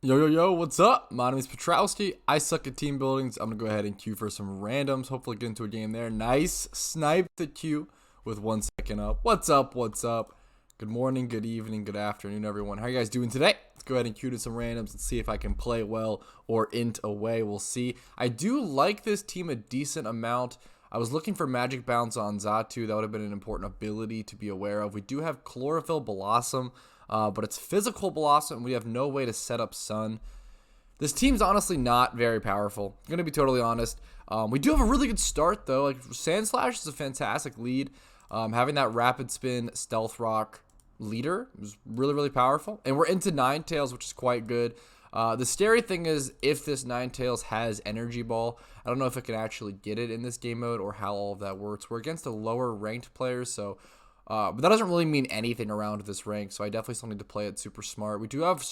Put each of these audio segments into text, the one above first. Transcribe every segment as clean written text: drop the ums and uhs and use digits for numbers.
Yo, yo, yo, what's up? My name is Petrowski. I suck at team buildings. I'm going to go ahead and queue for some randoms. Hopefully get into a game there. Nice. Snipe the queue with 1 second up. What's up? What's up? Good morning, good evening, good afternoon, everyone. How are you guys doing today? Let's go ahead and queue to some randoms and see if I can play well or int away. We'll see. I do like this team a decent amount. I was looking for Magic Bounce on Xatu. That would have been an important ability to be aware of. We do have Chlorophyll Bellossom. But it's physical Bellossom, and we have no way to set up Sun. This team's honestly not very powerful. I'm going to be totally honest. We do have a really good start, though. Like Sandslash is a fantastic lead. Having that Rapid Spin Stealth Rock leader is really, really powerful. And we're into Ninetails, which is quite good. The scary thing is if this Ninetails has Energy Ball, I don't know if it can actually get it in this game mode or how all of that works. We're against the lower ranked players, so... but that doesn't really mean anything around this rank, so I definitely still need to play it super smart. We do have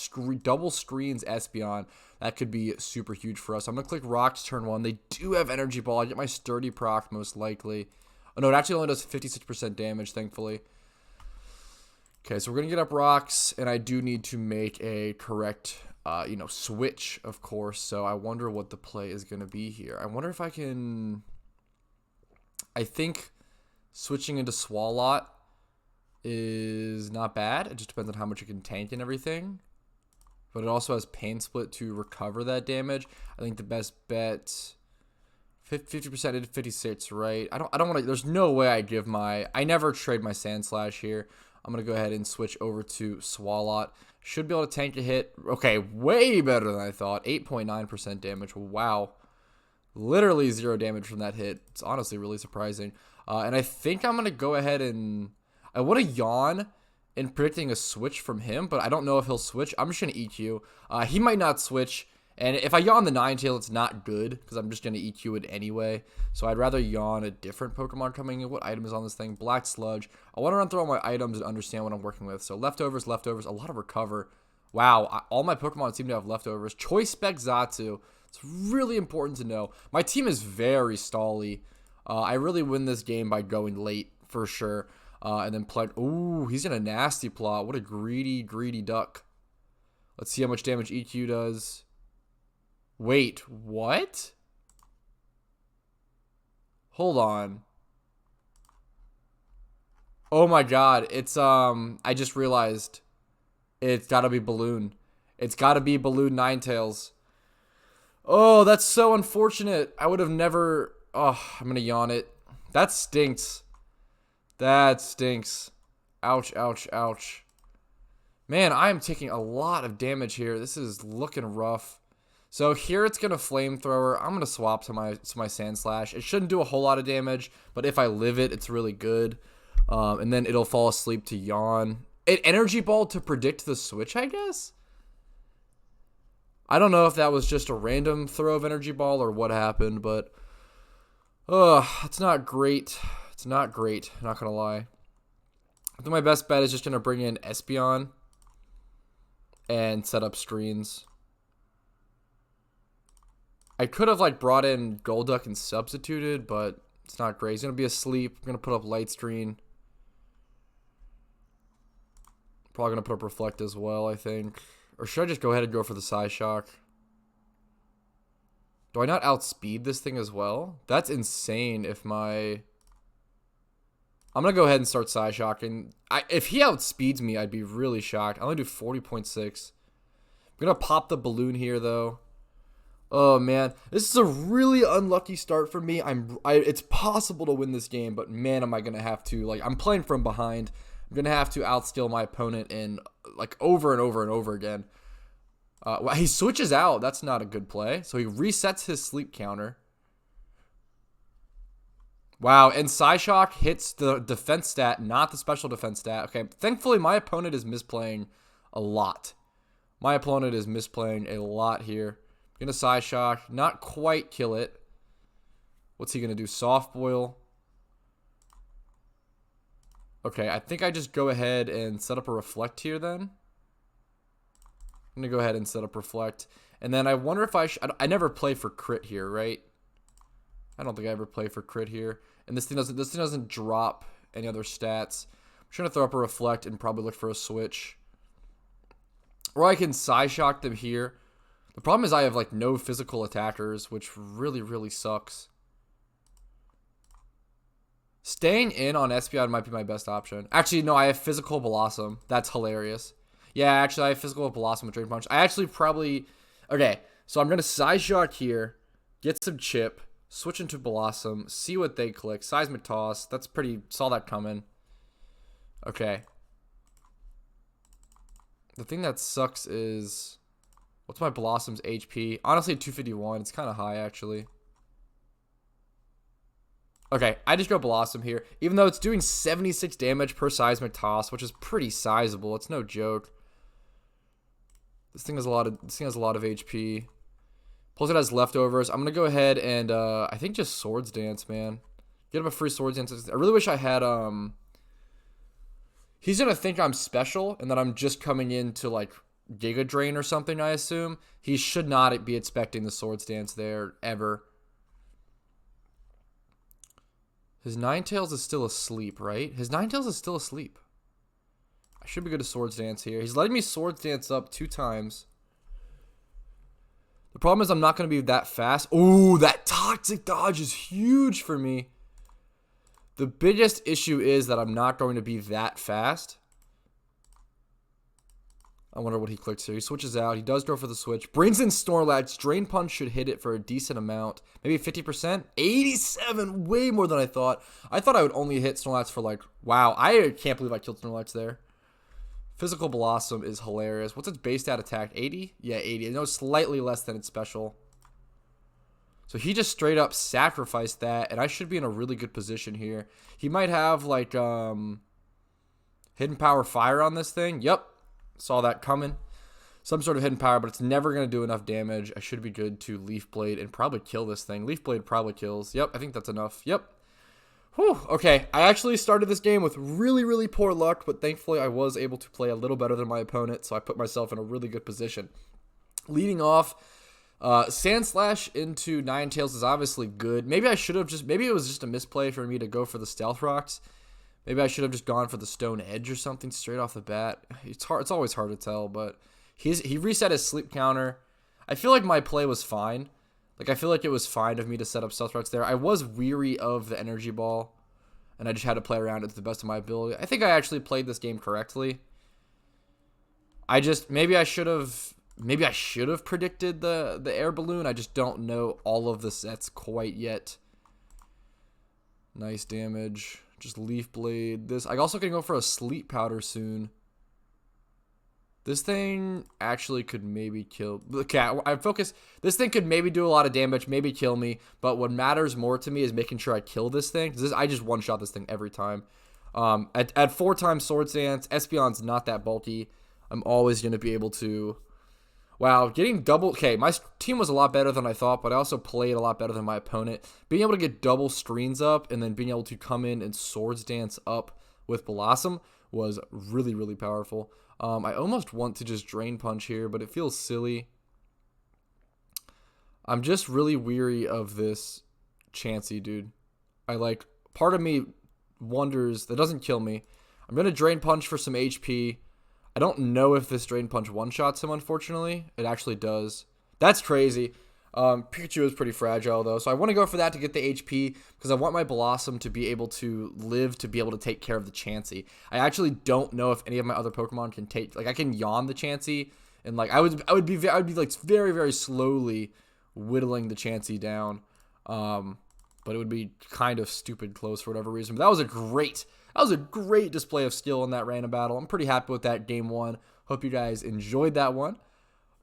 double screens Espeon. That could be super huge for us. I'm going to click Rocks turn 1. They do have Energy Ball. I get my Sturdy proc most likely. Oh, no, it actually only does 56% damage, thankfully. Okay, so we're going to get up Rocks, and I do need to make a correct, switch, of course. So I wonder what the play is going to be here. I wonder if I can... I think switching into Swalot is not bad. It just depends on how much you can tank and everything. But it also has Pain Split to recover that damage. I think the best bet 50% into 56, right? I don't want to. There's no way I never trade my Sandslash here. I'm gonna go ahead and switch over to Swalot. Should be able to tank a hit. Okay, way better than I thought. 8.9% damage. Wow. Literally 0 damage from that hit. It's honestly really surprising. And I think I'm gonna go ahead and I want to yawn in predicting a switch from him, but I don't know if he'll switch. I'm just going to EQ. He might not switch, and if I yawn the Ninetail, it's not good, because I'm just going to EQ it anyway. So I'd rather yawn a different Pokemon coming in. What item is on this thing? Black Sludge. I want to run through all my items and understand what I'm working with. So leftovers, a lot of recover. Wow, all my Pokemon seem to have leftovers. Choice Spec Xatu. It's really important to know. My team is very stally. I really win this game by going late, for sure. And then play. Ooh, he's in a nasty plot. What a greedy, greedy duck. Let's see how much damage EQ does. Wait, what? Hold on. Oh my god, it's I just realized it's gotta be Balloon. It's gotta be Balloon Ninetails. Oh, that's so unfortunate. I would have never. Oh, I'm gonna yawn it. That stinks. That stinks. Ouch, ouch, ouch. Man, I am taking a lot of damage here. This is looking rough. So here it's going to Flamethrower. I'm going to swap to my Sandslash. It shouldn't do a whole lot of damage, but if I live it, it's really good. And then it'll fall asleep to yawn. It Energy Ball to predict the switch, I guess? I don't know if that was just a random throw of Energy Ball or what happened, but... it's not great. It's not great, not gonna lie. I think my best bet is just gonna bring in Espeon and set up screens. I could have brought in Golduck and substituted, but it's not great. He's gonna be asleep. I'm gonna put up Light Screen. Probably gonna put up Reflect as well, I think. Or should I just go ahead and go for the Psyshock? Do I not outspeed this thing as well? That's insane if my... I'm going to go ahead and start Psyshocking. If he outspeeds me, I'd be really shocked. I only do 40.6. I'm going to pop the Balloon here, though. Oh, man. This is a really unlucky start for me. It's possible to win this game, but man, am I going to have to. I'm playing from behind. I'm going to have to outskill my opponent in, over and over and over again. Well, he switches out. That's not a good play. So he resets his sleep counter. Wow, and Psyshock hits the defense stat, not the special defense stat. Okay, thankfully my opponent is misplaying a lot. My opponent is misplaying a lot here. Gonna Psyshock, not quite kill it. What's he gonna do? Soft Boil. Okay, I think I just go ahead and set up a Reflect here then. I'm gonna go ahead and set up Reflect. And then I wonder if I never play for crit here, right? I don't think I ever play for crit here. And this thing doesn't drop any other stats. I'm trying to throw up a Reflect and probably look for a switch. Or I can Psyshock them here. The problem is I have, like, no physical attackers, which really, really sucks. Staying in on Espeon might be my best option. Actually, no, I have physical Bellossom. That's hilarious. Yeah, actually, I have physical Bellossom with Drain Punch. I actually probably... Okay, so I'm going to Size Shock here, get some Chip, switch into Bellossom, see what they click. Seismic Toss. That's pretty... Saw that coming. Okay. The thing that sucks is... What's my Bellossom's HP? Honestly, 251. It's kind of high, actually. Okay, I just go Bellossom here. Even though it's doing 76 damage per Seismic Toss, which is pretty sizable. It's no joke. This thing has a lot of HP. Plus it has leftovers. I'm gonna go ahead and I think just Swords Dance, man. Get him a free Swords Dance. I really wish I had He's gonna think I'm special and that I'm just coming in to like Giga Drain or something, I assume. He should not be expecting the Swords Dance there, ever. His Ninetails is still asleep, right? His Ninetails is still asleep. I should be good to Swords Dance here. He's letting me Swords Dance up 2 times. The problem is I'm not going to be that fast. Ooh, that Toxic Dodge is huge for me. The biggest issue is that I'm not going to be that fast. I wonder what he clicks here. He switches out. He does go for the switch. Brings in Snorlax. Drain Punch should hit it for a decent amount. Maybe 50%? 87! Way more than I thought. I thought I would only hit Snorlax for like... Wow, I can't believe I killed Snorlax there. Physical Bellossom is hilarious. What's its base stat attack? 80? Yeah, 80. I know it's slightly less than its special. So he just straight up sacrificed that, and I should be in a really good position here. He might have like Hidden Power Fire on this thing. Yep. Saw that coming. Some sort of hidden power, but it's never going to do enough damage. I should be good to Leaf Blade and probably kill this thing. Leaf Blade probably kills. Yep, I think that's enough. Yep. Whew. Okay, I actually started this game with really, really poor luck, but thankfully I was able to play a little better than my opponent, so I put myself in a really good position. Leading off, Sand Slash into Ninetails is obviously good. Maybe I should have just... Maybe it was just a misplay for me to go for the Stealth Rocks. Maybe I should have just gone for the Stone Edge or something straight off the bat. It's hard. It's always hard to tell, but he reset his sleep counter. I feel like my play was fine. Like, I feel like it was fine of me to set up Stealth Rocks there. I was weary of the Energy Ball, and I just had to play around it to the best of my ability. I think I actually played this game correctly. Maybe I should have predicted the air balloon. I just don't know all of the sets quite yet. Nice damage. Just Leaf Blade. This I also can go for a Sleep Powder soon. This thing actually could maybe kill. Okay, I focus. This thing could maybe do a lot of damage, maybe kill me. But what matters more to me is making sure I kill this thing. I just one-shot this thing every time. At 4 times Swords Dance, Espeon's not that bulky. I'm always going to be able to... Wow, getting double... Okay, my team was a lot better than I thought, but I also played a lot better than my opponent. Being able to get double screens up and then being able to come in and Swords Dance up with Bellossom was really, really powerful. I almost want to just Drain Punch here, but it feels silly. I'm just really weary of this Chansey, dude. Part of me wonders... That doesn't kill me. I'm going to Drain Punch for some HP. I don't know if this Drain Punch one-shots him, unfortunately. It actually does. That's crazy. Pikachu is pretty fragile, though, so I want to go for that to get the HP, because I want my Bellossom to be able to live to be able to take care of the Chansey. I actually don't know if any of my other Pokemon can take... Like, I can yawn the Chansey, and, like, I would be like, very, very slowly whittling the Chansey down. But it would be kind of stupid close for whatever reason. But that was a great display of skill in that random battle. I'm pretty happy with that game 1. Hope you guys enjoyed that one.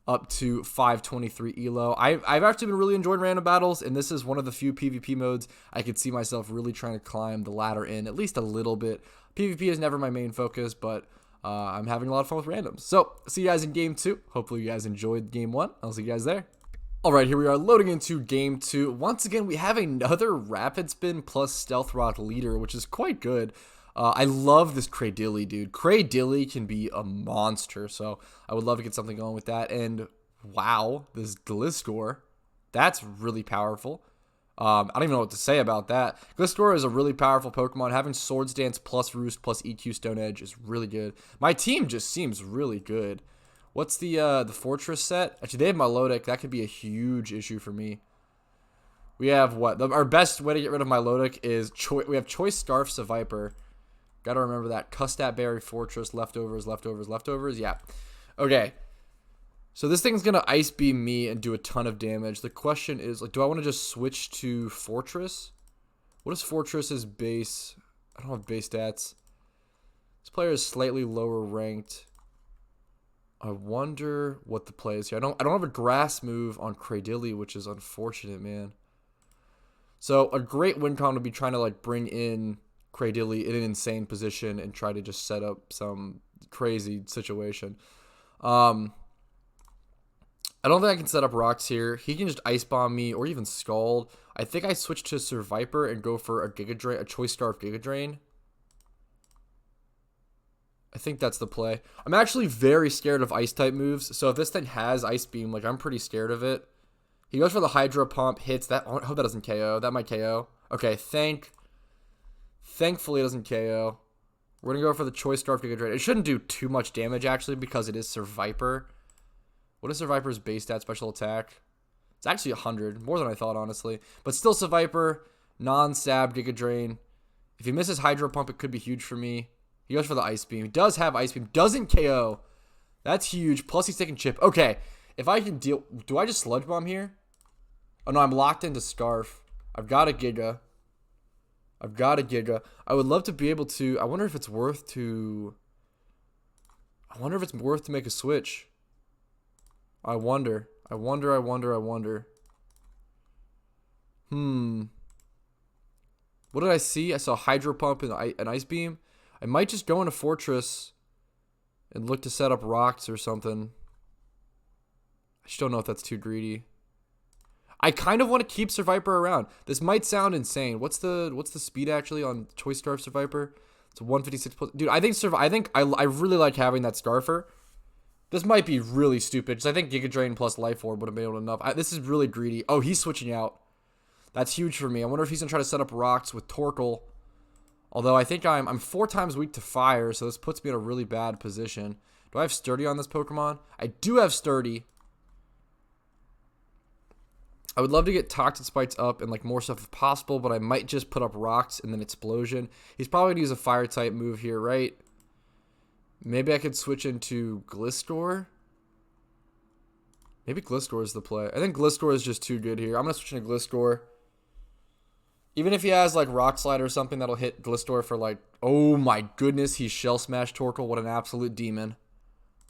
Up to 523 elo. I've actually been really enjoying random battles, and this is one of the few PvP modes I could see myself really trying to climb the ladder in, at least a little bit. PvP is never my main focus, but I'm having a lot of fun with randoms. So, see you guys in game 2. Hopefully you guys enjoyed game 1. I'll see you guys there. Alright, here we are loading into game 2. Once again, we have another Rapid Spin plus Stealth Rock leader, which is quite good. I love this Cradilly, dude. Cradilly can be a monster, so I would love to get something going with that. And wow, this Gliscor, that's really powerful. I don't even know what to say about that. Gliscor is a really powerful Pokemon. Having Swords Dance plus Roost plus EQ Stone Edge is really good. My team just seems really good. What's the Fortress set? Actually, they have Milotic. That could be a huge issue for me. We have what? Our best way to get rid of Milotic is we have Choice Scarf Seviper. Gotta remember that. Custat Berry Fortress, leftovers. Yeah. Okay. So this thing's gonna Ice Beam me and do a ton of damage. The question is, like, do I want to just switch to Fortress? What is Fortress's base? I don't have base stats. This player is slightly lower ranked. I wonder what the play is here. I don't have a grass move on Cradilly, which is unfortunate, man. So a great win con would be trying to like bring in Cradilly in an insane position and try to just set up some crazy situation. I don't think I can set up rocks here. He can just Ice Bomb me or even Scald. I think I switch to Seviper and go for a Giga Drain, a Choice Scarf Giga Drain. I think that's the play. I'm actually very scared of Ice type moves. So if this thing has Ice Beam, like I'm pretty scared of it. He goes for the Hydro Pump, hits that. I hope that doesn't KO. That might KO. Okay, thankfully it doesn't KO. We're going to go for the Choice Scarf Giga Drain. It shouldn't do too much damage actually because it is Seviper. What is Seviper's base stat special attack? It's actually 100. More than I thought, honestly. But still Seviper, non-stab Giga Drain. If he misses Hydro Pump, it could be huge for me. He goes for the Ice Beam. He does have Ice Beam. Doesn't KO. That's huge. Plus he's taking chip. Okay. If I can deal... Do I just Sludge Bomb here? Oh, no. I'm locked into Scarf. I've got a Giga. I would love to be able to... I wonder if it's worth to... make a switch. I wonder. What did I see? I saw Hydro Pump and an Ice Beam. I might just go into Fortress and look to set up rocks or something. I just don't know if that's too greedy. I kind of want to keep Seviper around. This might sound insane. What's the speed actually on Choice Scarf Seviper? It's 156 plus. Dude, I think I really like having that Scarfer. This might be really stupid because I think Giga Drain plus Life Orb would have been able to enough. This is really greedy. Oh, he's switching out. That's huge for me. I wonder if he's gonna try to set up rocks with Torkoal. Although I think I'm 4 times weak to fire, so this puts me in a really bad position. Do I have Sturdy on this Pokemon? I do have Sturdy. I would love to get Toxic Spites up and like more stuff if possible, but I might just put up rocks and then Explosion. He's probably gonna use a fire type move here, right? Maybe I could switch into Gliscor. Maybe Gliscor is the play. I think Gliscor is just too good here. I'm gonna switch into Gliscor. Even if he has like Rock Slide or something that'll hit Gliscor for like, oh my goodness, he's Shell Smash Torkoal. What an absolute demon.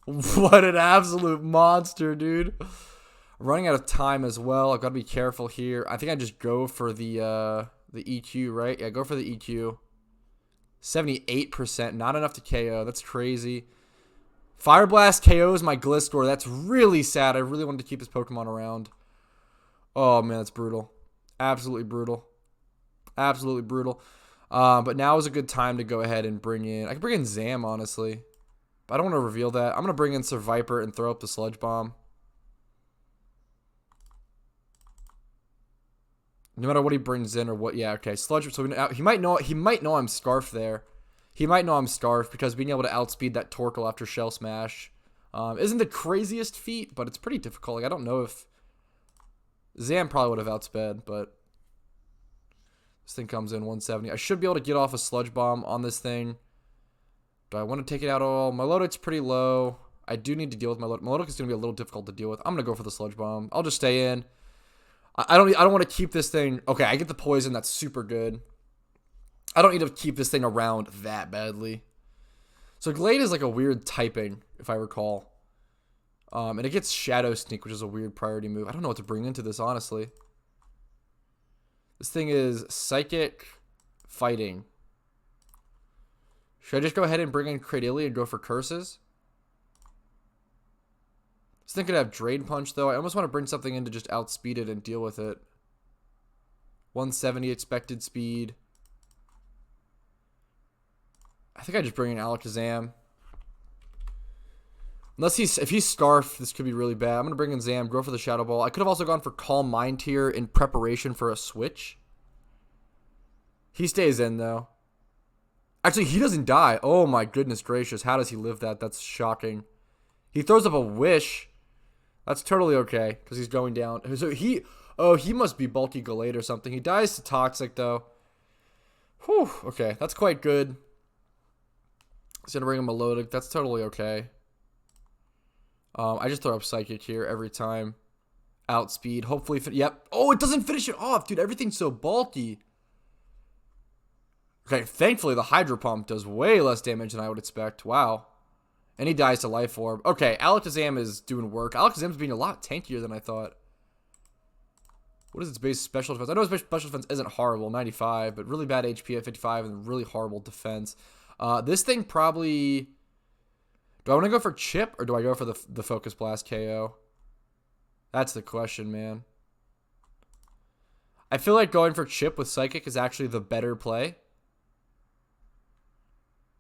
What an absolute monster, dude. I'm running out of time as well. I've got to be careful here. I think I just go for the EQ, right? Yeah, go for the EQ. 78%, not enough to KO. That's crazy. Fire Blast KOs my Gliscor. That's really sad. I really wanted to keep this Pokemon around. Oh man, that's brutal. Absolutely brutal. Absolutely brutal. But now is a good time to go ahead and bring in... I can bring in Zam, honestly. But I don't want to reveal that. I'm going to bring in Seviper and throw up the Sludge Bomb. No matter what he brings in or what... Yeah, okay. Sludge... So he might know I'm Scarf there. He might know I'm Scarf because being able to outspeed that Torkoal after Shell Smash isn't the craziest feat, but it's pretty difficult. Like, I don't know if... Zam probably would have outsped, but... This thing comes in 170. I should be able to get off a Sludge Bomb on this thing. Do I want to take it out at all? Milotic's pretty low. I do need to deal with Milotic. Milotic is going to be a little difficult to deal with. I'm going to go for the Sludge Bomb. I'll just stay in. I don't want to keep this thing. Okay, I get the poison. That's super good. I don't need to keep this thing around that badly. So Glade is like a weird typing, if I recall. And it gets Shadow Sneak, which is a weird priority move. I don't know what to bring into this, honestly. This thing is Psychic Fighting. Should I just go ahead and bring in Cradilly and go for Curses? This thing could have Drain Punch, though. I almost want to bring something in to just outspeed it and deal with it. 170 expected speed. I think I just bring in Alakazam. If he's Scarf, this could be really bad. I'm going to bring in Zam, go for the Shadow Ball. I could have also gone for Calm Mind here in preparation for a switch. He stays in, though. Actually, he doesn't die. Oh, my goodness gracious. How does he live that? That's shocking. He throws up a wish. That's totally okay because he's going down. So he must be bulky Gallade or something. He dies to Toxic though. Whew, okay, that's quite good. He's gonna bring him Melodic. That's totally okay. I just throw up Psychic here every time. Outspeed. Hopefully, yep. Oh, it doesn't finish it off, dude. Everything's so bulky. Okay, thankfully the Hydro Pump does way less damage than I would expect. Wow. And he dies to Life Orb. Okay, Alakazam is doing work. Alakazam's being a lot tankier than I thought. What is its base special defense? I know its special defense isn't horrible, 95, but really bad HP at 55 and really horrible defense. This thing probably... Do I want to go for Chip or do I go for the Focus Blast KO? That's the question, man. I feel like going for Chip with Psychic is actually the better play.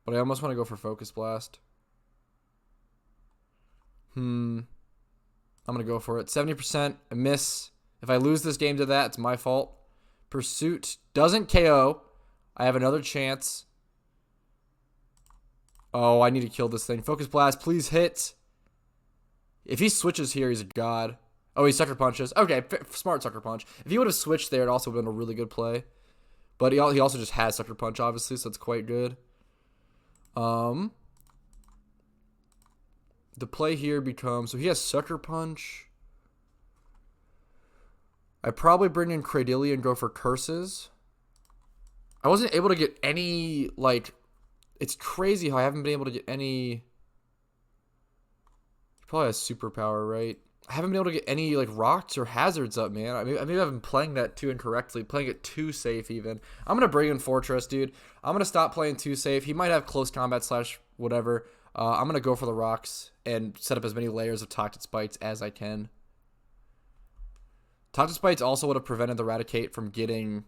But I almost want to go for Focus Blast. I'm going to go for it. 70%, a miss. If I lose this game to that, it's my fault. Pursuit doesn't KO. I have another chance. Oh, I need to kill this thing. Focus Blast, please hit. If he switches here, he's a god. Oh, he Sucker Punches. Okay, smart Sucker Punch. If he would have switched there, it also would have been a really good play. But he also just has Sucker Punch, obviously, so it's quite good. The play here becomes... So he has Sucker Punch. I probably bring in Cradily and go for Curses. I wasn't able to get any, like... It's crazy how I haven't been able to get any... He probably has Superpower, right? I haven't been able to get any, like, rocks or hazards up, man. Maybe I've been playing that too incorrectly. Playing it too safe, even. I'm going to bring in Fortress, dude. I'm going to stop playing too safe. He might have close combat / whatever. I'm going to go for the rocks and set up as many layers of Toxic Spites as I can. Toxic Spites also would have prevented the Raticate from getting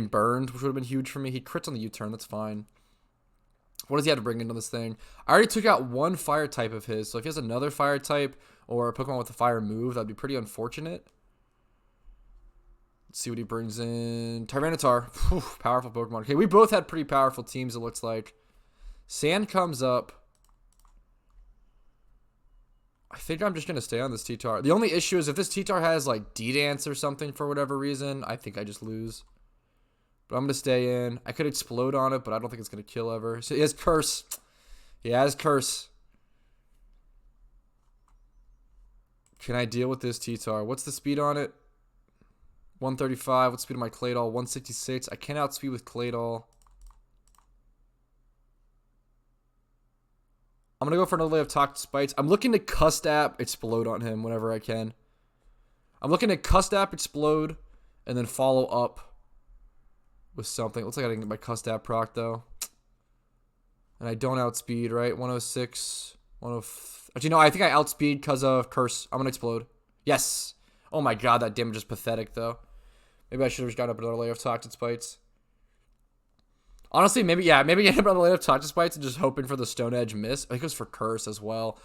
burned, which would have been huge for me. He crits on the U-turn. That's fine. What does he have to bring into this thing? I already took out one fire type of his, so if he has another fire type or a Pokemon with a fire move, that'd be pretty unfortunate. Let's see what he brings in. Tyranitar. Whew, powerful Pokemon. Okay, we both had pretty powerful teams, it looks like. Sand comes up. I think I'm just going to stay on this T-Tar. The only issue is if this T-Tar has, like, D-Dance or something for whatever reason, I think I just lose. But I'm going to stay in. I could explode on it, but I don't think it's going to kill ever. So he has Curse. He has Curse. Can I deal with this T-Tar? What's the speed on it? 135. What's the speed of my Claydol? 166. I can't outspeed with Claydol. I'm going to go for another layer of Toxic Spites. I'm looking to Custap Explode on him whenever I can. I'm looking to Custap Explode and then follow up with something. Looks like I didn't get my Custap proc, though. And I don't outspeed, right? 106. 105. Actually, no, I think I outspeed because of Curse. I'm going to Explode. Yes. Oh my god, that damage is pathetic, though. Maybe I should have just gotten up another layer of Toxic Spites. Honestly, maybe get up another layer of Toxic Spites and just hoping for the Stone Edge miss. I think it was for Curse as well.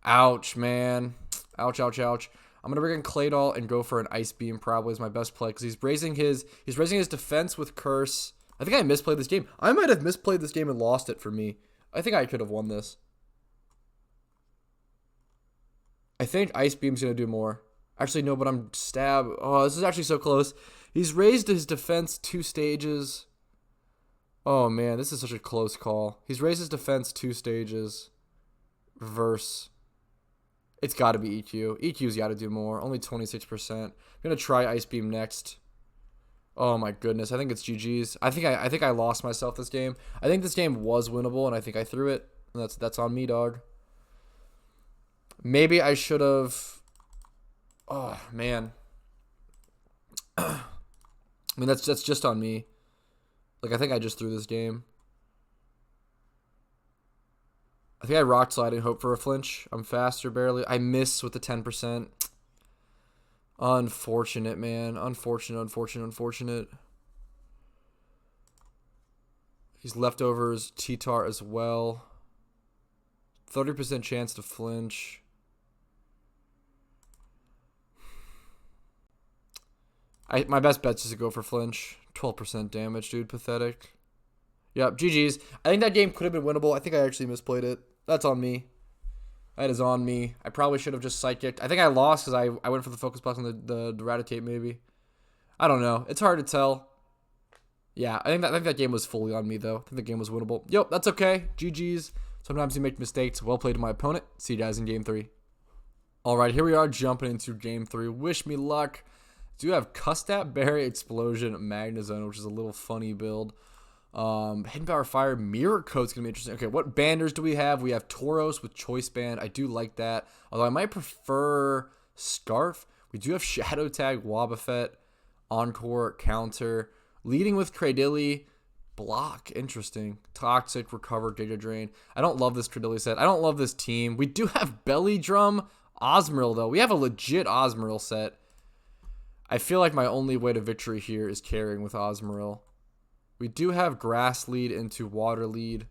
Ouch, man. Ouch, ouch, ouch. I'm going to bring in Claydol and go for an Ice Beam probably is my best play because he's raising his defense with Curse. I think I misplayed this game. I might have misplayed this game and lost it for me. I think I could have won this. I think Ice Beam's going to do more. Actually, no, but I'm stab. Oh, this is actually so close. He's raised his defense 2 stages. Oh, man, this is such a close call. He's raised his defense 2 stages. Verse. It's got to be EQ. EQ's got to do more. Only 26%. I'm going to try Ice Beam next. Oh, my goodness. I think it's GG's. I think I lost myself this game. I think this game was winnable, and I think I threw it. That's on me, dog. Maybe I should have... Oh, man. I mean, that's just on me. Like, I think I just threw this game. I think I Rock Slide and hope for a flinch. I'm faster, barely. I miss with the 10%. Unfortunate, man. Unfortunate. He's leftovers T-Tar as well. 30% chance to flinch. My best bet's just to go for flinch. 12% damage, dude. Pathetic. Yep, GG's. I think that game could have been winnable. I think I actually misplayed it. That's on me. That is on me. I probably should have just psychicked. I think I lost because I went for the focus blast on the Raticate maybe. I don't know. It's hard to tell. Yeah, I think that game was fully on me, though. I think the game was winnable. Yep, that's okay. GG's. Sometimes you make mistakes. Well played to my opponent. See you guys in Game 3. All right, here we are jumping into Game 3. Wish me luck. Do have Custap, Berry, Explosion, Magnezone, which is a little funny build. Hidden Power Fire, Mirror Coat's going to be interesting. Okay, what banners do we have? We have Tauros with Choice Band. I do like that. Although I might prefer Scarf. We do have Shadow Tag, Wobbuffet, Encore, Counter. Leading with Cradilly, Block, interesting. Toxic, Recover, Giga Drain. I don't love this Cradilly set. I don't love this team. We do have Belly Drum, Osmoril, though. We have a legit Osmoril set. I feel like my only way to victory here is carrying with Osmoril. We do have Grass Lead into Water Lead.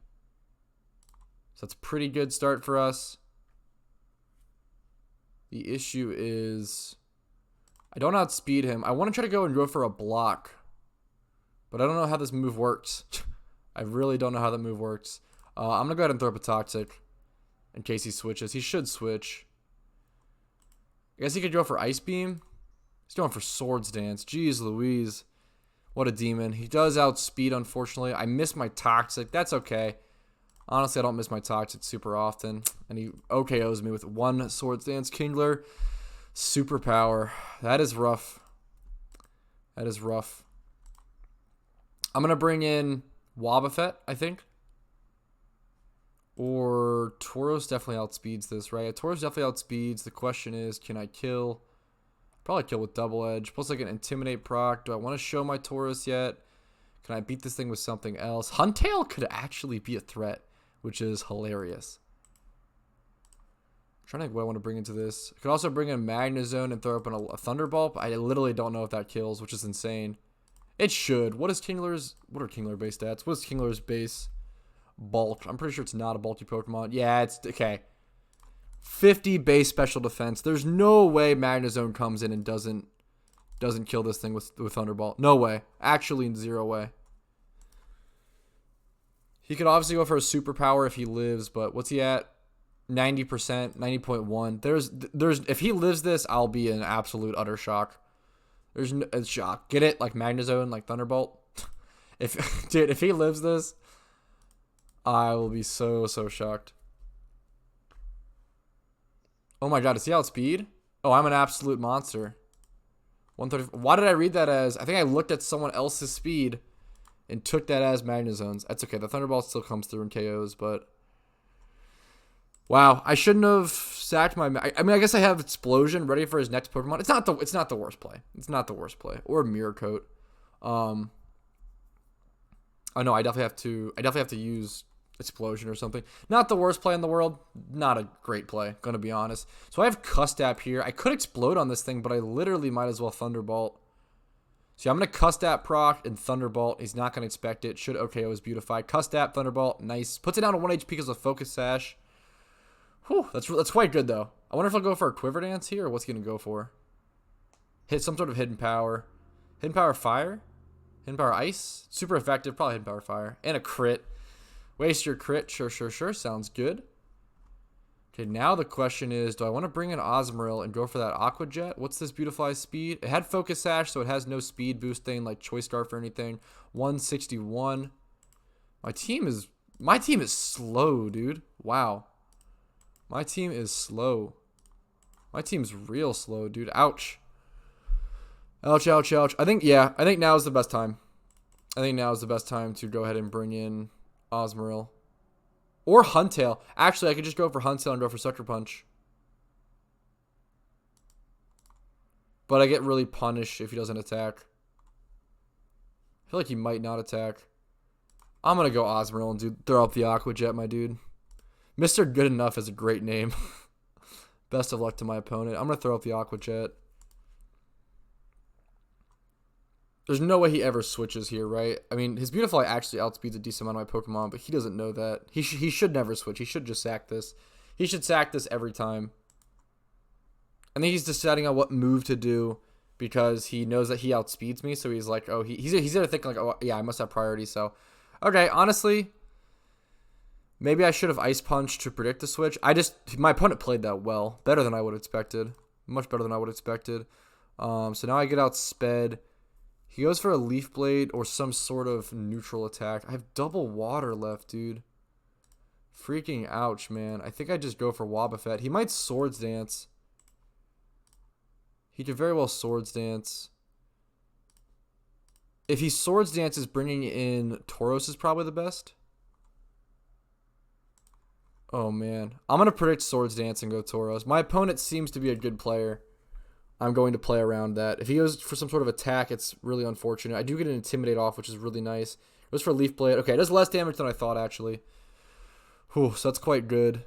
So that's a pretty good start for us. The issue is I don't outspeed him. I want to try to go for a block. But I don't know how this move works. I really don't know how that move works. I'm going to go ahead and throw up a Toxic in case he switches. He should switch. I guess he could go for Ice Beam. He's going for Swords Dance. Jeez Louise. What a demon. He does outspeed, unfortunately. I miss my Toxic. That's okay. Honestly, I don't miss my Toxic super often. And he OKOs me with one Swords Dance Kingler. Superpower. That is rough. That is rough. I'm going to bring in Wobbuffet, I think. Or Tauros definitely outspeeds this, right? Tauros definitely outspeeds. The question is, can I kill? Probably kill with Double Edge. Plus I can Intimidate proc. Do I want to show my Tauros yet? Can I beat this thing with something else? Huntail could actually be a threat, which is hilarious. I'm trying to think what I want to bring into this. I could also bring in Magnezone and throw up a Thunderbolt. I literally don't know if that kills, which is insane. It should. What are Kingler base stats? What is Kingler's base bulk? I'm pretty sure it's not a bulky Pokemon. Yeah, it's okay. 50 base special defense. There's no way Magnezone comes in and doesn't kill this thing with Thunderbolt. No way. Actually, zero way. He could obviously go for a superpower if he lives, but what's he at? 90%, 90.1. There's if he lives this, I'll be in absolute utter shock. There's no shock. Get it? Like Magnezone, like Thunderbolt. Dude, if he lives this, I will be so shocked. Oh my god, is he outspeed? Oh, I'm an absolute monster. 130. Why did I read that as? I think I looked at someone else's speed and took that as Magnezone's. That's okay. The Thunderbolt still comes through in KOs, but wow, I shouldn't have sacked my. I mean, I guess I have Explosion ready for his next Pokemon. It's not the worst play. It's not the worst play. Or Mirror Coat. Oh no, I definitely have to use Explosion or something. Not the worst play in the world. Not a great play, gonna be honest. So I have Custap here. I could Explode on this thing, but I literally might as well Thunderbolt. So I'm gonna Custap proc and Thunderbolt. He's not gonna expect it. Should OKO is Beautify. Custap, Thunderbolt, nice. Puts it down to 1 HP because of Focus Sash. Whew, that's quite good though. I wonder if I'll go for a Quiver Dance here or what's he gonna go for. Hit some sort of Hidden Power. Hidden Power Fire? Hidden Power Ice? Super effective, probably Hidden Power Fire. And a crit. Waste your crit, sure. Sounds good. Okay, now the question is, do I want to bring in Osmoril and go for that Aqua Jet? What's this Beautifly speed? It had Focus Sash, so it has no speed boosting like Choice Scarf or anything. 161. My team is slow, dude. Wow. My team is slow. My team's real slow, dude. Ouch. Ouch. I think now is the best time. I think now is the best time to go ahead and bring in Osmoril. Or Huntail. Actually, I could just go for Huntail and go for Sucker Punch. But I get really punished if he doesn't attack. I feel like he might not attack. I'm going to go Osmoril and throw up the Aqua Jet, my dude. Mr. Good Enough is a great name. Best of luck to my opponent. I'm going to throw up the Aqua Jet. There's no way he ever switches here, right? I mean, his Beautifly actually outspeeds a decent amount of my Pokemon, but he doesn't know that. He should never switch. He should just sack this. He should sack this every time. I think he's deciding on what move to do because he knows that he outspeeds me, so he's like, oh, he's gonna think like, oh, yeah, I must have priority, so. Okay, honestly, Maybe I should have Ice Punch to predict the switch. My opponent played that well. Better than I would have expected. Much better than I would have expected. So now I get out Sped. He goes for a Leaf Blade or some sort of neutral attack. I have double water left, dude. Freaking ouch, man. I think I just go for Wobbuffet. He might Swords Dance. He could very well Swords Dance. If he Swords Dances, bringing in Tauros is probably the best. Oh, man. I'm going to predict Swords Dance and go Tauros. My opponent seems to be a good player. I'm going to play around that. If he goes for some sort of attack, it's really unfortunate. I do get an Intimidate off, which is really nice. It goes for Leaf Blade. Okay, it does less damage than I thought, actually. Whew, so that's quite good.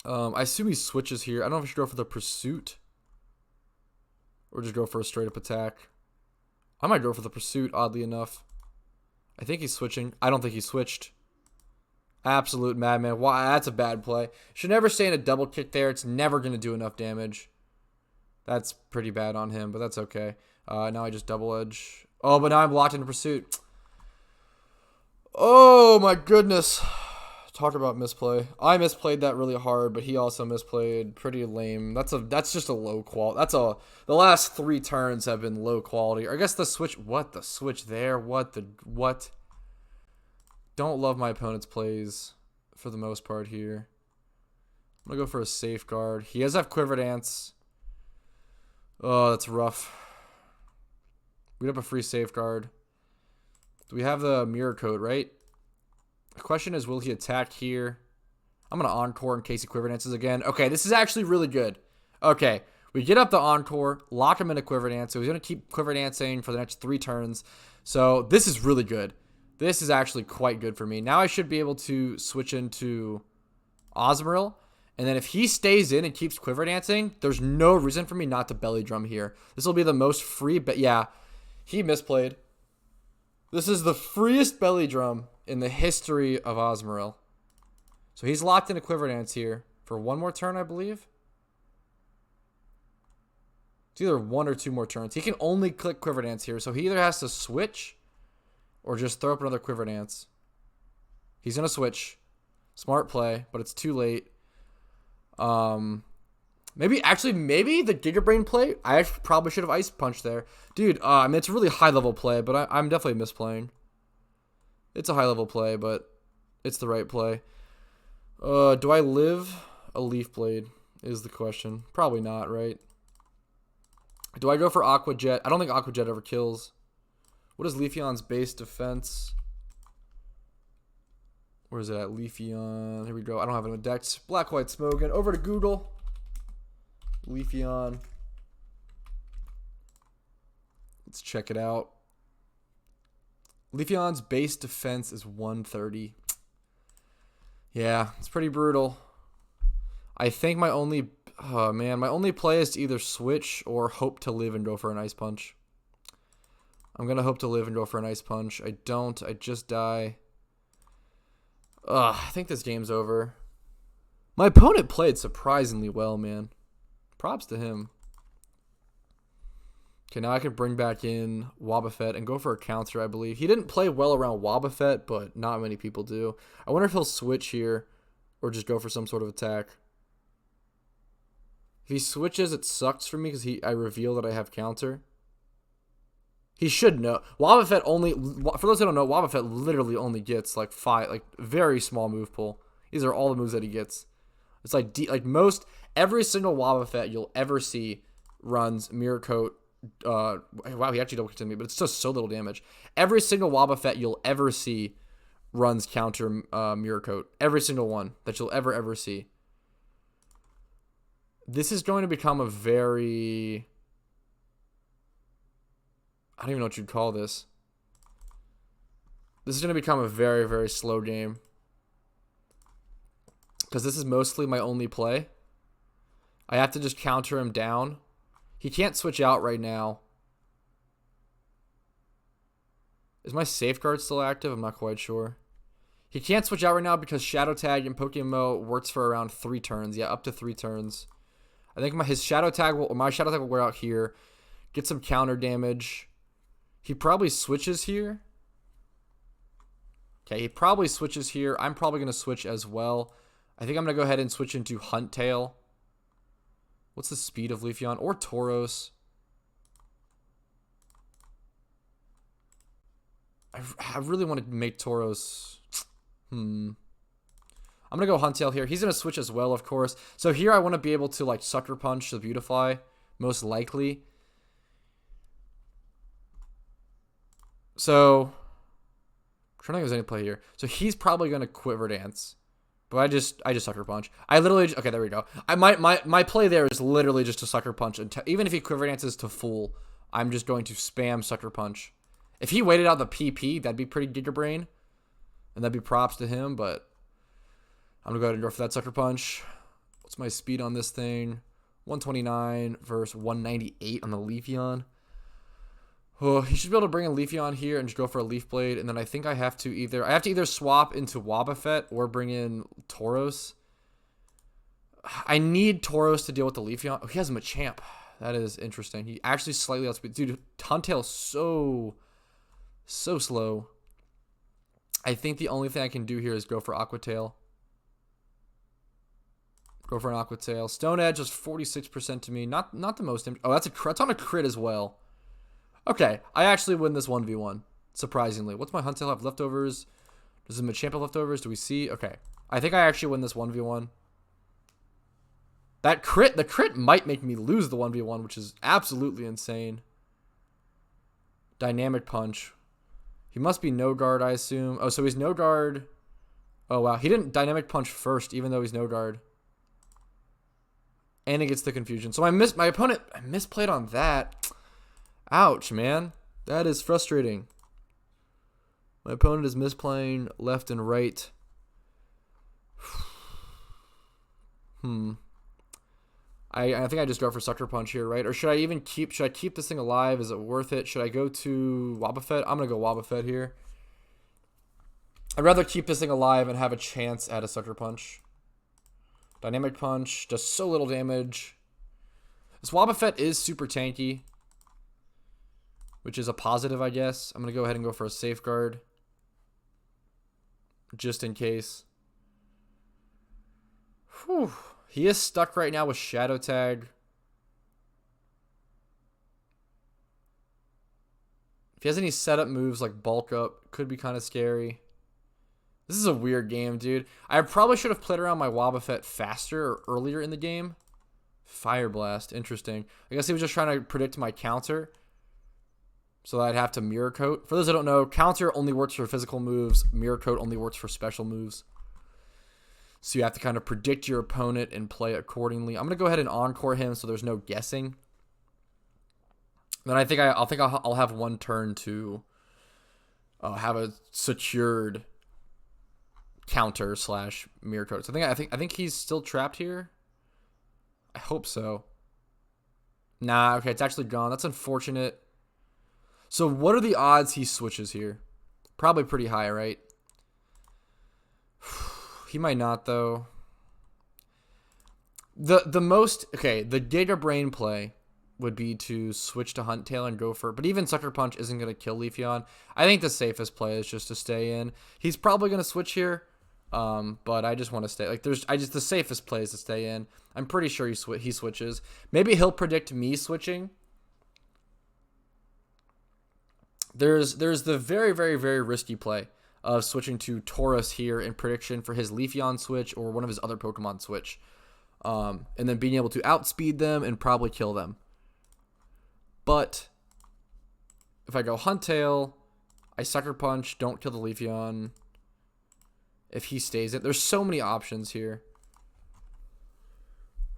I assume he switches here. I don't know if I should go for the Pursuit or just go for a straight-up attack. I might go for the Pursuit, oddly enough. I think he's switching. I don't think he switched. Absolute madman. Wow, that's a bad play. Should never stay in a double kick there. It's never going to do enough damage. That's pretty bad on him, but that's okay. Now I just double edge. Oh, but now I'm locked into Pursuit. Oh, my goodness. Talk about misplay. I misplayed that really hard, but he also misplayed pretty lame. That's just a low quality. The last 3 turns have been low quality. Or I guess the switch. What? The switch there? What? Don't love my opponent's plays for the most part here. I'm going to go for a Safeguard. He does have Quiver Dance. Oh, that's rough. We have a free Safeguard. Do we have the Mirror Coat, right? The question is, will he attack here? I'm going to Encore in case he Quiver Dances again. Okay, this is actually really good. Okay, we get up the Encore, lock him into Quiver Dance. So he's going to keep Quiver Dancing for the next 3 turns. So this is really good. This is actually quite good for me. Now I should be able to switch into Osmoril. And then if he stays in and keeps Quiver Dancing, there's no reason for me not to Belly Drum here. This will be the most free, but yeah, he misplayed. This is the freest Belly Drum in the history of Osmoril. So he's locked into Quiver Dance here for 1 more turn, I believe. It's either 1 or 2 more turns. He can only click Quiver Dance here, so he either has to switch or just throw up another Quiver Dance. He's going to switch. Smart play, but it's too late. Maybe the Giga Brain play. I probably should have Ice Punch there. Dude, I mean, it's a really high-level play, but I'm definitely misplaying. It's a high-level play, but it's the right play. Do I live? A Leaf Blade is the question. Probably not, right? Do I go for Aqua Jet? I don't think Aqua Jet ever kills. What is Leafeon's base defense? Where is it at? Leafeon. Here we go. I don't have it in decked. Black, White, Smogon. Over to Google. Leafeon. Let's check it out. Leafeon's base defense is 130. Yeah, it's pretty brutal. I think my only play is to either switch or hope to live and go for an Ice Punch. I'm going to hope to live and go for an Ice Punch. I don't. I just die. I think this game's over. My opponent played surprisingly well, man. Props to him. Okay, now I can bring back in Wobbuffet and go for a counter, I believe. He didn't play well around Wobbuffet, but not many people do. I wonder if he'll switch here or just go for some sort of attack. If he switches, it sucks for me because I reveal that I have counter. He should know. Wobbuffet only, for those who don't know, Wobbuffet literally only gets like 5, like very small move pool. These are all the moves that he gets. It's like every single Wobbuffet you'll ever see runs Mirror Coat. Wow, he actually double kicked me, but it's just so little damage. Every single Wobbuffet you'll ever see runs counter Mirror Coat. Every single one that you'll ever see. This is going to become a very... I don't even know what you'd call this. This is going to become a very, very slow game. Because this is mostly my only play. I have to just counter him down. He can't switch out right now. Is my Safeguard still active? I'm not quite sure. He can't switch out right now because Shadow Tag in PokeMMO works for around 3 turns. Yeah, up to 3 turns. I think my Shadow Tag will wear out here. Get some counter damage. He probably switches here. Okay, he probably switches here. I'm probably going to switch as well. I think I'm going to go ahead and switch into Hunt Tail. What's the speed of Leafeon? Or Tauros? I really want to make Tauros. I'm going to go Hunt Tail here. He's going to switch as well, of course. So here I want to be able to, like, Sucker Punch the Beautifly, most likely. So, I'm trying to think if there's any play here. So he's probably going to Quiver Dance. But I just Sucker Punch. I literally, okay, there we go. My play there is literally just to Sucker Punch. Even if he Quiver Dances to full, I'm just going to spam Sucker Punch. If he waited out the PP, that'd be pretty Giga Brain. And that'd be props to him, but I'm going to go ahead and go for that Sucker Punch. What's my speed on this thing? 129 versus 198 on the Leafeon. Oh, he should be able to bring in Leafeon here and just go for a Leaf Blade. And then I think I have to either swap into Wobbuffet or bring in Tauros. I need Tauros to deal with the Leafeon. Oh, he has Machamp. That is interesting. He actually slightly outspeeds. Dude, Huntail's so slow. I think the only thing I can do here is go for Aqua Tail. Go for an Aqua Tail. Stone Edge is 46% to me. Not the most. Oh, that's on a crit as well. Okay, I actually win this 1v1. Surprisingly. What's my Huntail have leftovers? Does the Machamp have leftovers? Do we see? Okay. I think I actually win this 1v1. The crit might make me lose the 1v1, which is absolutely insane. Dynamic Punch. He must be no guard, I assume. Oh, so he's no guard. Oh, wow. He didn't Dynamic Punch first, even though he's no guard. And it gets the confusion. So my opponent, I misplayed on that. Ouch, man. That is frustrating. My opponent is misplaying left and right. I think I just go for Sucker Punch here, right? Or should I keep this thing alive? Is it worth it? Should I go to Wobbuffet? I'm going to go Wobbuffet here. I'd rather keep this thing alive and have a chance at a Sucker Punch. Dynamic Punch does so little damage. This Wobbuffet is super tanky, which is a positive, I guess. I'm going to go ahead and go for a Safeguard, just in case. Whew. He is stuck right now with Shadow Tag. If he has any setup moves like Bulk Up, could be kind of scary. This is a weird game, dude. I probably should have played around my Wobbuffet faster or earlier in the game. Fire Blast, interesting. I guess he was just trying to predict my counter, so that I'd have to Mirror Coat. For those that don't know, counter only works for physical moves. Mirror Coat only works for special moves. So you have to kind of predict your opponent and play accordingly. I'm going to go ahead and Encore him so there's no guessing. Then I think I'll have one turn to have a secured counter / Mirror Coat. So I think he's still trapped here. I hope so. Nah, okay, it's actually gone. That's unfortunate. So what are the odds he switches here? Probably pretty high, right? He might not, though. The Giga Brain play would be to switch to Hunt Tail and go for, but even Sucker Punch isn't going to kill Leafeon. I think the safest play is just to stay in. He's probably going to switch here, but I just want to stay. Like, the safest play is to stay in. I'm pretty sure he switches. Maybe he'll predict me switching. There's the very, very, very risky play of switching to Tauros here in prediction for his Leafeon switch or one of his other Pokemon switch. And then being able to outspeed them and probably kill them. But if I go Hunt Tail, I Sucker Punch, don't kill the Leafeon. If he stays it, there's so many options here.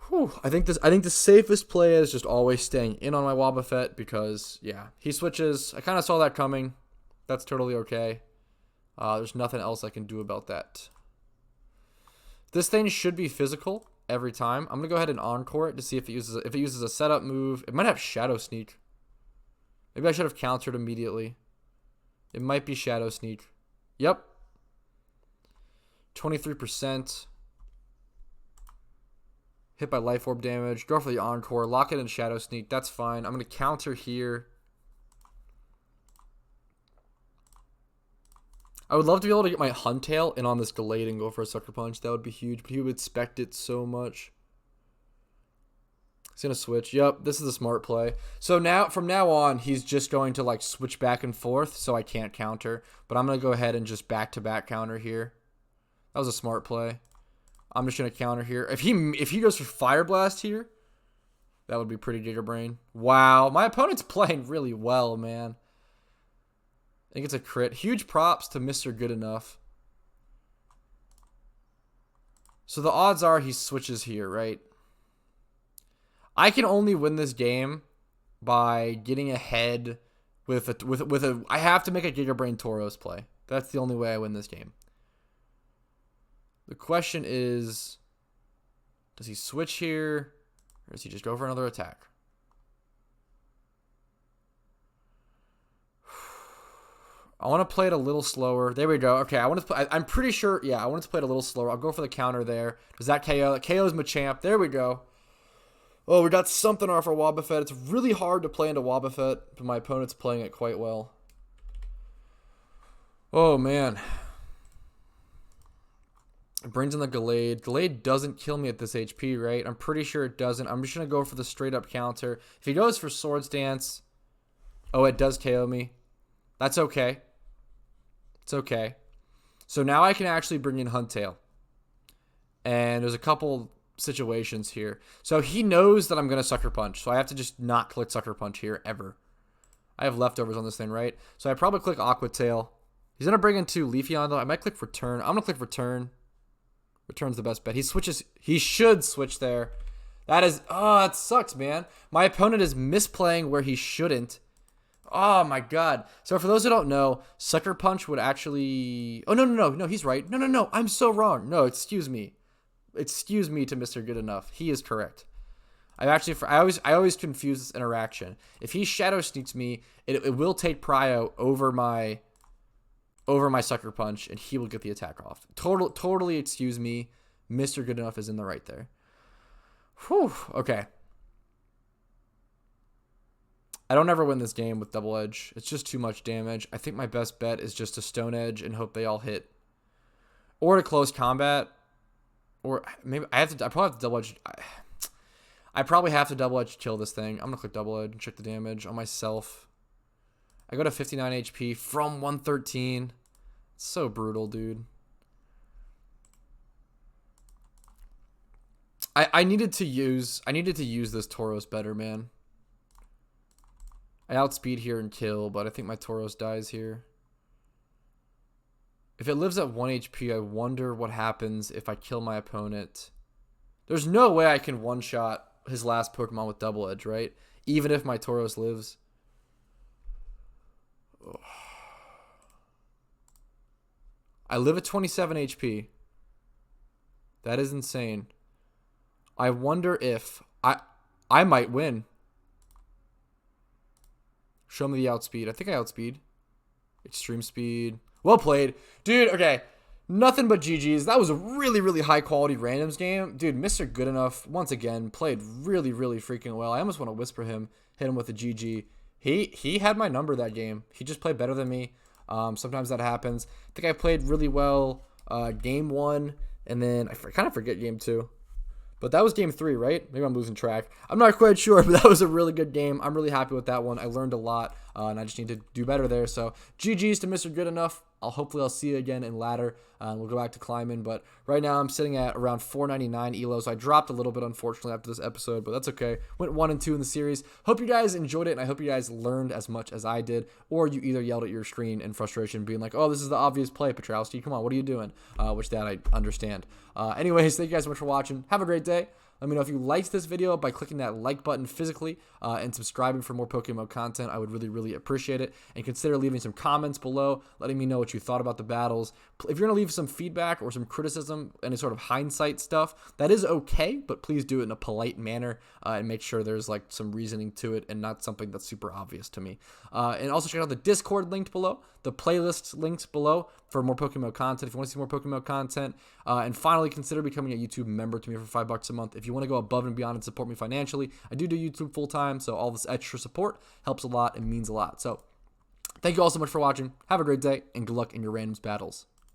Whew. I think the safest play is just always staying in on my Wobbuffet because, yeah, he switches. I kind of saw that coming. That's totally okay. There's nothing else I can do about that. This thing should be physical every time. I'm gonna go ahead and Encore it to see if it uses a setup move. It might have Shadow Sneak. Maybe I should have countered immediately. It might be Shadow Sneak. Yep. 23%. Hit by Life Orb damage. Go for the Encore. Lock it in Shadow Sneak. That's fine. I'm gonna counter here. I would love to be able to get my Huntail in on this Gallade and go for a Sucker Punch. That would be huge, but he would expect it so much. He's going to switch. Yep, this is a smart play. So now, from now on, he's just going to like switch back and forth, so I can't counter. But I'm going to go ahead and just back-to-back counter here. That was a smart play. I'm just going to counter here. If he goes for Fire Blast here, that would be pretty Giga Brain. Wow, my opponent's playing really well, man. I think it's a crit. Huge props to Mr. Good Enough. So the odds are he switches here, right? I can only win this game by getting ahead with a I have to make a Giga Brain Tauros play. That's the only way I win this game. The question is, does he switch here, or does he just go for another attack? I want to play it a little slower. There we go. Okay, I want to play, I'm pretty sure, yeah, I want to play it a little slower. I'll go for the counter there. Does that KO? That KO's Machamp. There we go. Oh, we got something off our Wobbuffet. It's really hard to play into Wobbuffet, but my opponent's playing it quite well. Oh, man. It brings in the Gallade. Gallade doesn't kill me at this HP, right? I'm pretty sure it doesn't. I'm just going to go for the straight-up counter. If he goes for Swords Dance, oh, it does KO me. That's okay. It's okay. So now I can actually bring in Huntail. And there's a couple situations here. So he knows that I'm going to Sucker Punch. So I have to just not click Sucker Punch here ever. I have leftovers on this thing, right? So I probably click Aqua Tail. He's going to bring in 2 Leafeon, though. I might click Return. I'm going to click Return. Return's the best bet. He switches. He should switch there. That is... Oh, that sucks, man. My opponent is misplaying where he shouldn't. Oh, my God. So for those who don't know, Sucker Punch would actually... Oh, no, he's right. No, I'm so wrong. No, excuse me. Excuse me to Mr. Good Enough. He is correct. I always confuse this interaction. If he Shadow Sneaks me, it will take Prio over my Sucker Punch, and he will get the attack off. Totally excuse me. Mr. Good Enough is in the right there. Whew. Okay. I don't ever win this game with Double Edge. It's just too much damage. I think my best bet is just to Stone Edge and hope they all hit. Or to close combat. Or maybe I probably have to Double Edge. I probably have to Double Edge kill this thing. I'm going to click Double Edge and check the damage on myself. I go to 59 HP from 113. It's so brutal, dude. I needed to use this Tauros better, man. I outspeed here and kill, but I think my Tauros dies here. If it lives at 1 HP, I wonder what happens if I kill my opponent. There's no way I can one-shot his last Pokemon with Double Edge, right? Even if my Tauros lives. Ugh. I live at 27 HP. That is insane. I wonder if I might win. Show me the outspeed. I think I outspeed. Extreme speed. Well played. Dude, okay. Nothing but GG's. That was a really, really high quality randoms game. Dude, Mr. Good Enough, once again, played really, really freaking well. I almost want to whisper him, hit him with a GG. He had my number that game. He just played better than me. Sometimes that happens. I think I played really well game 1, and then I kind of forget game 2. But that was game 3, right? Maybe I'm losing track. I'm not quite sure, but that was a really good game. I'm really happy with that one. I learned a lot, and I just need to do better there. So GG's to Mr. Good Enough. Hopefully I'll see you again in ladder. We'll go back to climbing. But right now I'm sitting at around 499 elo. So I dropped a little bit, unfortunately, after this episode. But that's okay. Went 1 and 2 in the series. Hope you guys enjoyed it. And I hope you guys learned as much as I did. Or you either yelled at your screen in frustration, being like, oh, this is the obvious play, Petrowski. Come on, what are you doing? Which that I understand. Anyways, thank you guys so much for watching. Have a great day. Let me know if you liked this video by clicking that like button physically and subscribing for more PokeMMO content. I would really, really appreciate it. And consider leaving some comments below, letting me know what you thought about the battles. If you're going to leave some feedback or some criticism, any sort of hindsight stuff, that is okay, but please do it in a polite manner and make sure there's like some reasoning to it and not something that's super obvious to me. And also check out the Discord linked below, the playlists linked below for more PokeMMO content if you want to see more PokeMMO content. And finally, consider becoming a YouTube member to me for $5 a month. If you want to go above and beyond and support me financially, I do YouTube full time, so all this extra support helps a lot and means a lot. So Thank you all so much for watching. Have a great day, and good luck in your randoms battles.